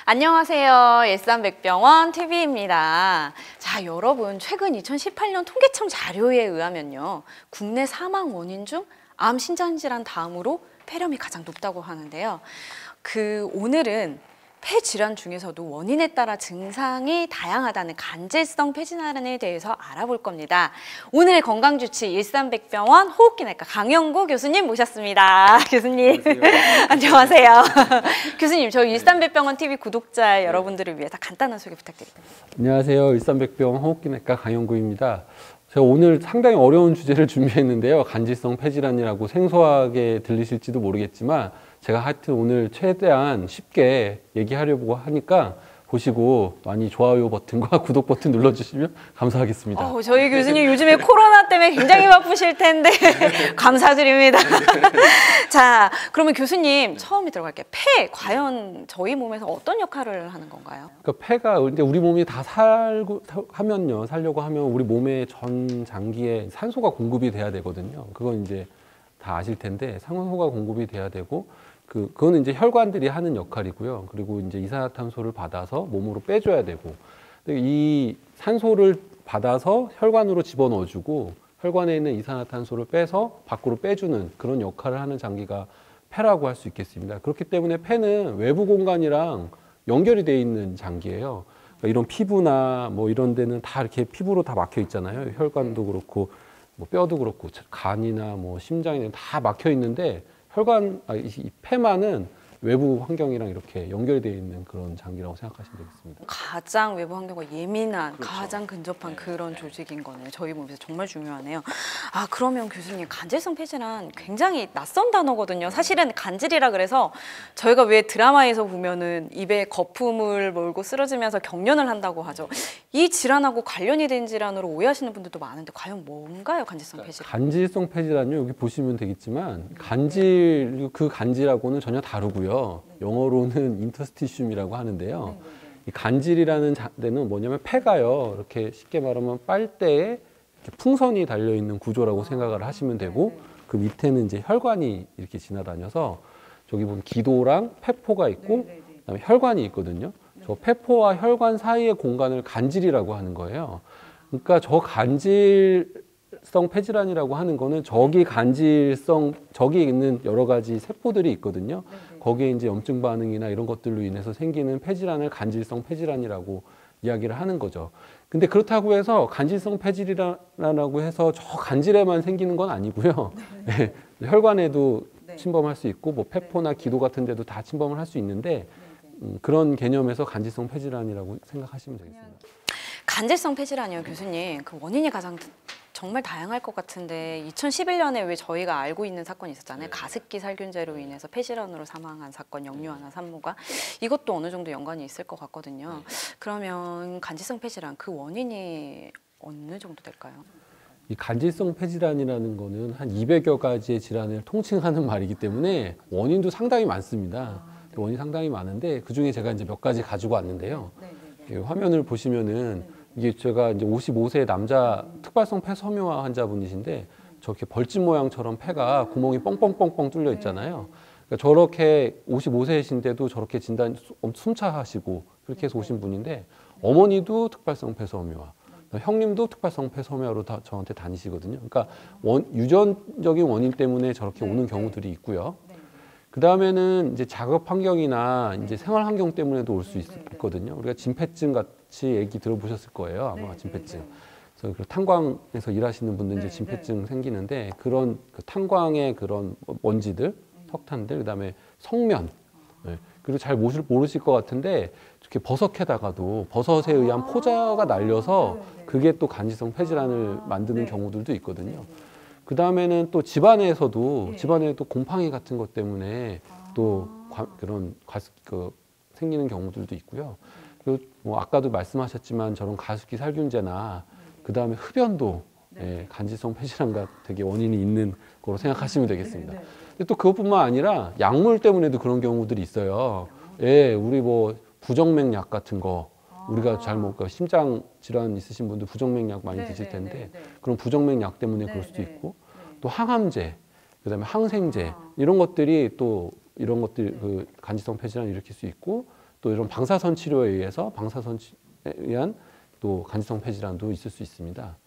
안녕하세요. 일산백병원 TV입니다. 자, 여러분, 최근 2018년 통계청 자료에 의하면요, 국내 사망 원인 중 암 신장질환 다음으로 폐렴이 가장 높다고 하는데요. 오늘은 폐 질환 중에서도 원인에 따라 증상이 다양하다는 간질성 폐질환에 대해서 알아볼 겁니다. 오늘의 건강주치 일산백병원 호흡기내과 강영구 교수님 모셨습니다. 교수님 안녕하세요. 교수님, 저희 일산백병원 TV 구독자 여러분들을 위해서 간단한 소개 부탁드립니다. 안녕하세요. 일산백병원 호흡기내과 강영구입니다. 제가 오늘 상당히 어려운 주제를 준비했는데요. 간질성 폐질환이라고 생소하게 들리실지도 모르겠지만 제가 하여튼 오늘 최대한 쉽게 얘기하려고 하니까 보시고 많이 좋아요 버튼과 구독 버튼 눌러주시면 감사하겠습니다. 저희 교수님 요즘에 코로나 때문에 굉장히 바쁘실 텐데 감사드립니다. 자, 그러면 교수님 처음에 들어갈게요. 폐, 과연 저희 몸에서 어떤 역할을 하는 건가요? 그러니까 폐가 이제 우리 몸이 다 살려고 하면 우리 몸의 전 장기에 산소가 공급이 돼야 되거든요. 그건 이제 다 아실 텐데 산소가 공급이 돼야 되고 그거는 이제 혈관들이 하는 역할이고요. 그리고 이제 이산화탄소를 받아서 몸으로 빼줘야 되고, 이 산소를 받아서 혈관으로 집어넣어주고 혈관에 있는 이산화탄소를 빼서 밖으로 빼주는 그런 역할을 하는 장기가 폐라고 할 수 있겠습니다. 그렇기 때문에 폐는 외부 공간이랑 연결이 되어 있는 장기예요. 그러니까 이런 피부나 뭐 이런 데는 다 이렇게 피부로 다 막혀 있잖아요. 혈관도 그렇고 뭐 뼈도 그렇고 간이나 뭐 심장이나 다 막혀 있는데 이 폐만은 외부 환경이랑 이렇게 연결되어 있는 그런 장기라고 생각하시면 되겠습니다. 가장 외부 환경과 예민한, 그렇죠. 가장 근접한 그런 조직인 거네요. 저희 몸에서 정말 중요하네요. 그러면 교수님, 간질성 폐질환 굉장히 낯선 단어거든요. 사실은 간질이라 그래서 저희가 왜 드라마에서 보면은 입에 거품을 몰고 쓰러지면서 경련을 한다고 하죠. 이 질환하고 관련이 된 질환으로 오해하시는 분들도 많은데 과연 뭔가요, 간질성 폐질환? 간질성 폐질환요, 여기 보시면 되겠지만 간질하고는 전혀 다르고요. 영어로는 인터스티슘이라고 하는데요. 이 간질이라는 데는 뭐냐면 폐가요, 이렇게 쉽게 말하면 빨대에 이렇게 풍선이 달려 있는 구조라고 생각을 하시면 되고, 그 밑에는 이제 혈관이 이렇게 지나다녀서 저기 보면 기도랑 폐포가 있고 그다음에 혈관이 있거든요. 저 폐포와 혈관 사이의 공간을 간질이라고 하는 거예요. 그러니까 저 간질성 폐질환이라고 하는 거는 저기 있는 여러 가지 세포들이 있거든요. 거기에 이제 염증 반응이나 이런 것들로 인해서 생기는 폐질환을 간질성 폐질환이라고 이야기를 하는 거죠. 근데 그렇다고 해서 간질성 폐질환이라고 해서 저 간질에만 생기는 건 아니고요. 네. 혈관에도 침범할 수 있고 뭐 폐포나 기도 같은 데도 다 침범을 할 수 있는데 그런 개념에서 간질성 폐질환이라고 생각하시면 되겠습니다. 간질성 폐질환이요, 교수님. 그 원인이 정말 다양할 것 같은데 2011년에 왜 저희가 알고 있는 사건이 있었잖아요. 가습기 살균제로 인해서 폐질환으로 사망한 사건, 영유아나 산모가. 이것도 어느 정도 연관이 있을 것 같거든요. 그러면 간질성 폐질환, 그 원인이 어느 정도 될까요? 이 간질성 폐질환이라는 거는 한 200여 가지의 질환을 통칭하는 말이기 때문에 원인도 상당히 많습니다. 원인이 상당히 많은데 그중에 제가 이제 몇 가지 가지고 왔는데요. 화면을 보시면은 이게 제가 이제 55세 남자 특발성 폐섬유화 환자분이신데 저렇게 벌집 모양처럼 폐가 구멍이 뻥뻥뻥뻥 뚫려 있잖아요. 그러니까 저렇게 55세이신데도 저렇게 진단 숨차하시고 그렇게 해서 오신 분인데 어머니도 특발성 폐섬유화, 형님도 특발성 폐섬유화로 다 저한테 다니시거든요. 그러니까 유전적인 원인 때문에 저렇게 오는 경우들이 있고요. 그 다음에는 이제 작업 환경이나 이제 생활 환경 때문에도 올 수 있거든요. 우리가 진폐증 같이 얘기 들어보셨을 거예요. 아마 진폐증. 그래서 그 탄광에서 일하시는 분들 이제 진폐증 생기는데 그런 탄광의 그런 먼지들, 석탄들, 그 다음에 성면. 그리고 잘 모르실 것 같은데 이렇게 버섯에다가도 버섯에 의한 포자가 날려서 그게 또 간질성 폐질환을 만드는 경우들도 있거든요. 그 다음에는 또 집안에도 곰팡이 같은 것 때문에 또 생기는 경우들도 있고요. 그리고 뭐 아까도 말씀하셨지만 저런 가습기 살균제나 그 다음에 흡연도 간질성 폐질환과 되게 원인이 있는 거로 생각하시면 되겠습니다. 근데 또 그것뿐만 아니라 약물 때문에도 그런 경우들이 있어요. 우리 뭐 부정맥약 같은 거 우리가 잘 먹고 심장 질환 있으신 분들 부정맥약 많이 드실 텐데 그런 부정맥약 때문에 그럴 수도 있고 또 항암제 그다음에 항생제 이런 것들이 또 이런 것들 그 간지성 폐질환을 일으킬 수 있고 또 이런 방사선 치료에 의해서 방사선에 의한 또 간지성 폐질환도 있을 수 있습니다.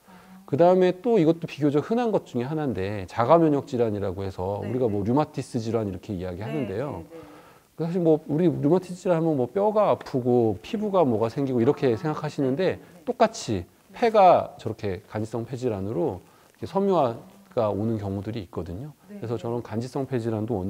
그다음에 또 이것도 비교적 흔한 것 중에 하나인데 자가 면역 질환이라고 해서 우리가 뭐 류마티스 질환 이렇게 이야기하는데요. 사실 뭐 우리 류마티스 질환 하면 뭐 뼈가 아프고 피부가 뭐가 생기고 이렇게 생각하시는데 똑같이 폐가 저렇게 간지성 폐질환으로 이렇게 섬유화가 오는 경우들이 있거든요. 그래서 저런 간지성 폐질환도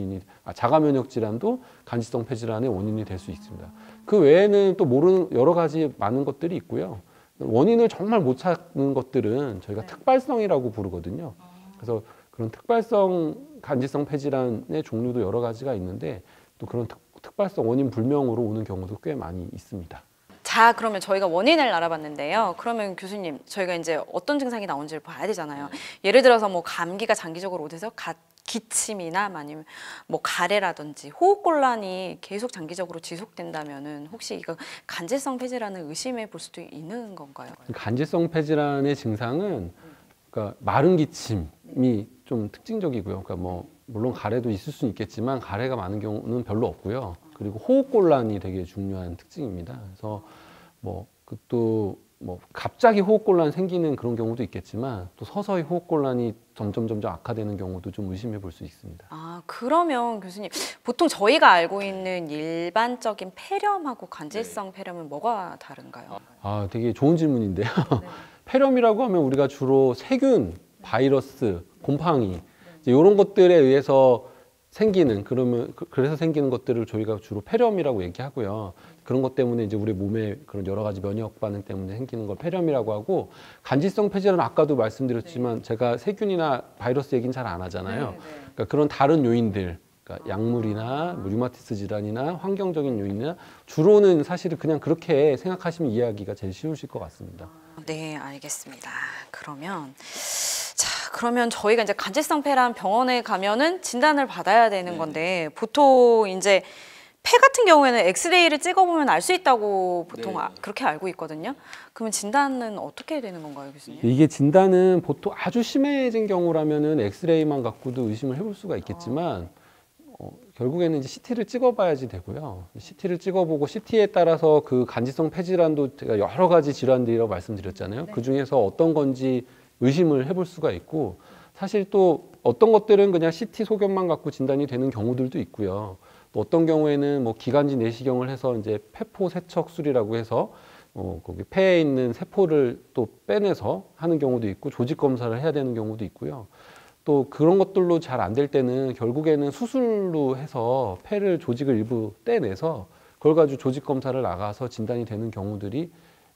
자가 면역 질환도 간지성 폐질환의 원인이 될 수 있습니다. 그 외에는 또 모르는 여러 가지 많은 것들이 있고요. 원인을 정말 못 찾는 것들은 저희가 특발성이라고 부르거든요. 그래서 그런 특발성 간지성 폐질환의 종류도 여러 가지가 있는데 또 그런 특발성 원인 불명으로 오는 경우도 꽤 많이 있습니다. 자, 그러면 저희가 원인을 알아봤는데요. 그러면 교수님, 저희가 이제 어떤 증상이 나온지를 봐야 되잖아요. 예를 들어서 뭐 감기가 장기적으로 오돼서 기침이나 아니면 뭐 가래라든지 호흡곤란이 계속 장기적으로 지속된다면은 혹시 이거 간질성 폐질환을 의심해 볼 수도 있는 건가요? 간질성 폐질환의 증상은 그러니까 마른 기침이 좀 특징적이고요. 그러니까 뭐 물론 가래도 있을 수는 있겠지만 가래가 많은 경우는 별로 없고요. 그리고 호흡곤란이 되게 중요한 특징입니다. 그래서 뭐 그것도 뭐 갑자기 호흡곤란 생기는 그런 경우도 있겠지만 또 서서히 호흡곤란이 점점 악화되는 경우도 좀 의심해 볼 수 있습니다. 아, 그러면 교수님, 보통 저희가 알고 있는 일반적인 폐렴하고 간질성 폐렴은 뭐가 다른가요? 아, 되게 좋은 질문인데요. 폐렴이라고 하면 우리가 주로 세균, 바이러스, 곰팡이 이런 것들에 의해서 생기는 그래서 생기는 것들을 저희가 주로 폐렴이라고 얘기하고요. 그런 것 때문에 이제 우리 몸에 그런 여러 가지 면역 반응 때문에 생기는 걸 폐렴이라고 하고 간질성 폐질환은 아까도 말씀드렸지만 제가 세균이나 바이러스 얘기는 잘 안 하잖아요. 그러니까 그런 다른 요인들, 그러니까 약물이나 뭐 류마티스 질환이나 환경적인 요인이나 주로는 사실은 그냥 그렇게 생각하시면 이해하기가 제일 쉬우실 것 같습니다. 네, 알겠습니다. 그러면 저희가 이제 간질성 폐란 병원에 가면은 진단을 받아야 되는 건데 보통 이제 폐 같은 경우에는 엑스레이를 찍어보면 알 수 있다고 보통 그렇게 알고 있거든요. 그러면 진단은 어떻게 되는 건가요, 교수님? 이게 진단은 보통 아주 심해진 경우라면은 엑스레이만 갖고도 의심을 해볼 수가 있겠지만 결국에는 이제 CT를 찍어봐야지 되고요. CT를 찍어보고 CT에 따라서 그 간질성 폐질환도 제가 여러 가지 질환들이라고 말씀드렸잖아요. 그 중에서 어떤 건지 의심을 해볼 수가 있고 사실 또 어떤 것들은 그냥 CT 소견만 갖고 진단이 되는 경우들도 있고요. 또 어떤 경우에는 뭐 기관지 내시경을 해서 이제 폐포 세척술이라고 해서 거기 폐에 있는 세포를 또 빼내서 하는 경우도 있고 조직 검사를 해야 되는 경우도 있고요. 또 그런 것들로 잘 안 될 때는 결국에는 수술로 해서 폐를 조직을 일부 떼내서 그걸 가지고 조직 검사를 나가서 진단이 되는 경우들이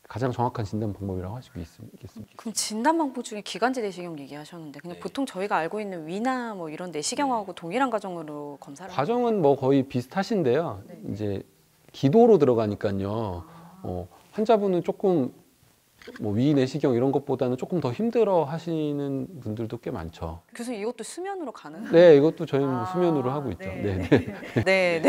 가장 정확한 진단 방법이라고 할 수 있겠습니다. 그럼 진단 방법 중에 기관지 내시경 얘기하셨는데 그냥 보통 저희가 알고 있는 위나 뭐 이런 내시경하고 동일한 과정으로 검사를 과정은 뭐 거의 비슷하신데요. 이제 기도로 들어가니까요. 환자분은 조금 뭐 위 내시경 이런 것보다는 조금 더 힘들어 하시는 분들도 꽤 많죠. 교수님 이것도 수면으로 가능한가요? 네, 이것도 저희는 수면으로 하고 있죠. 네.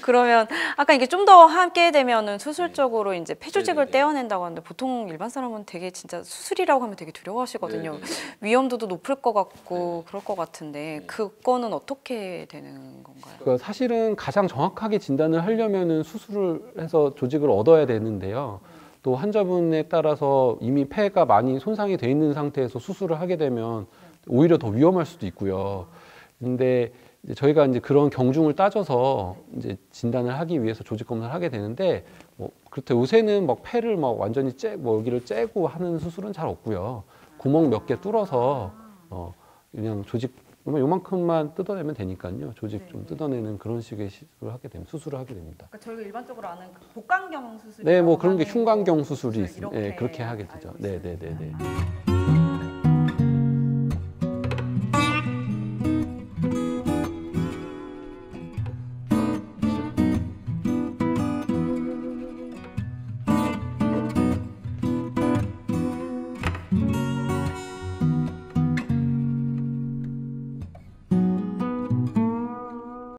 그러면 아까 이게 좀 더 하게 되면은 수술적으로 이제 폐조직을 떼어낸다고 하는데 보통 일반 사람은 되게 진짜 수술이라고 하면 되게 두려워하시거든요. 위험도도 높을 것 같고 그럴 것 같은데 그거는 어떻게 되는 건가요? 그러니까 사실은 가장 정확하게 진단을 하려면은 수술을 해서 조직을 얻어야 되는데요. 또 환자분에 따라서 이미 폐가 많이 손상이 돼 있는 상태에서 수술을 하게 되면 오히려 더 위험할 수도 있고요. 근데 이제 저희가 이제 그런 경중을 따져서 이제 진단을 하기 위해서 조직 검사를 하게 되는데 뭐 그렇다 요새는 막 폐를 막 완전히 여기를 째고 하는 수술은 잘 없고요. 구멍 몇 개 뚫어서 그냥 조직 요만큼만 뜯어내면 되니까요. 조직 좀 뜯어내는 그런 식의 수술을 하게 됩니다. 그러니까 저희가 일반적으로 아는 복강경 수술. 네, 뭐 그런 게 흉곽경 수술이 있습니다. 네, 그렇게 하게 되죠. 네.